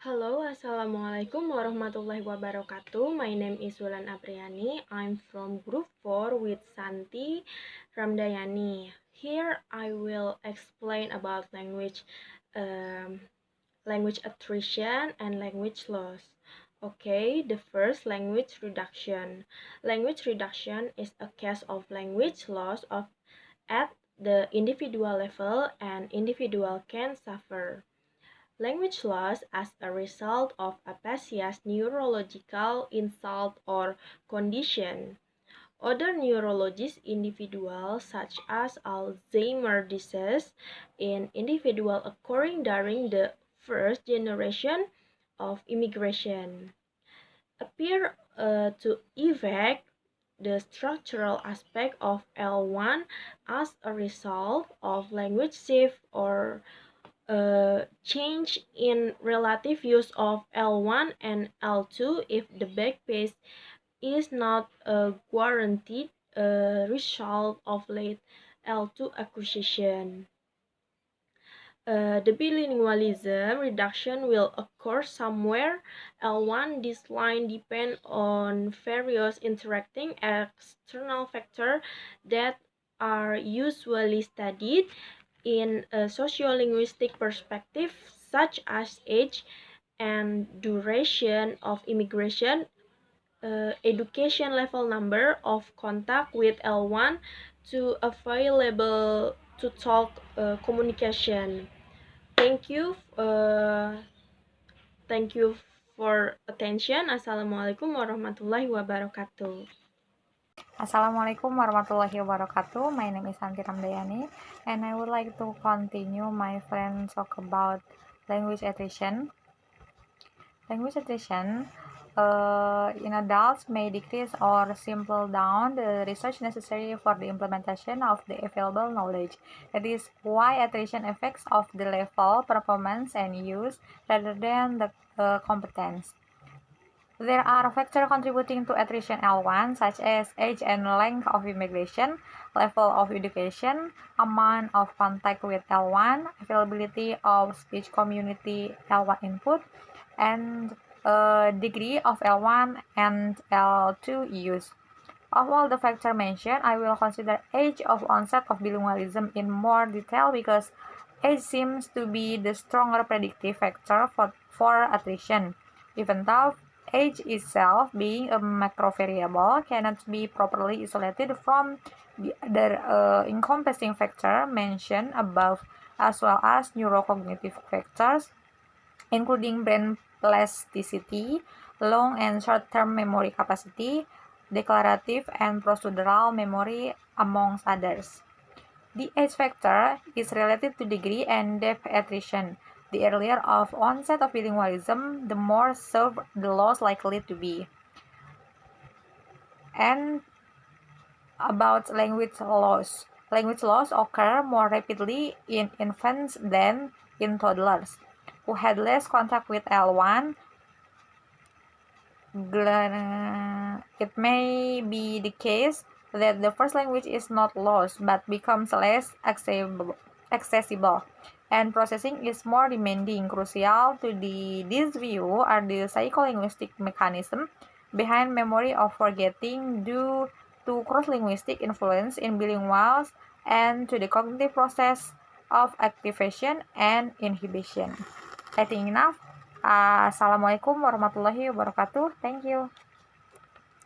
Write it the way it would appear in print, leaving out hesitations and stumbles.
Halo, Assalamualaikum warahmatullahi wabarakatuh. My name is Wulan Apriani. I'm from Group 4 with Santi Ramdayani. Here I will explain about language attrition and language loss. Okay, the first, language reduction. Language reduction is a case of language loss at the individual level, and individual can suffer language loss as a result of a patient's neurological insult or condition. Other neurologist individuals, such as Alzheimer's disease, in individual occurring during the first generation of immigration, appear to affect the structural aspect of L1 as a result of language shift or change in relative use of L1 and L2 if the backpace is not a guaranteed result of late L2 acquisition. The bilingualism reduction will occur somewhere L1. This line depends on various interacting external factors that are usually studied in a sociolinguistic perspective, such as age and duration of immigration, education level, number of contact with L1 to available to talk communication. Thank you. Thank you for attention. Assalamualaikum warahmatullahi wabarakatuh. Assalamualaikum warahmatullahi wabarakatuh. My name is Santi Ramdayani, and I would like to continue my friend talk about language attrition. Language attrition in adults may decrease or simple down the research necessary for the implementation of the available knowledge. That is why attrition affects of the level, performance, and use rather than the competence. There are factors contributing to attrition L1, such as age and length of immigration, level of education, amount of contact with L1, availability of speech community L1 input, and degree of L1 and L2 use. Of all the factors mentioned, I will consider age of onset of bilingualism in more detail because age seems to be the stronger predictive factor for attrition, even though age itself, being a macro variable, cannot be properly isolated from the other encompassing factors mentioned above, as well as neurocognitive factors, including brain plasticity, long and short-term memory capacity, declarative and procedural memory, amongst others. The age factor is related to degree and depth attrition. The earlier of onset of bilingualism, the more severe the loss likely to be. And about language loss. Language loss occur more rapidly in infants than in toddlers, who had less contact with L1. It may be the case that the first language is not lost but becomes less accessible, and processing is more demanding. Crucial to this view are the psycholinguistic mechanism behind memory of forgetting due to cross-linguistic influence in bilinguals and to the cognitive process of activation and inhibition. I think enough. Assalamualaikum warahmatullahi wabarakatuh. Thank you.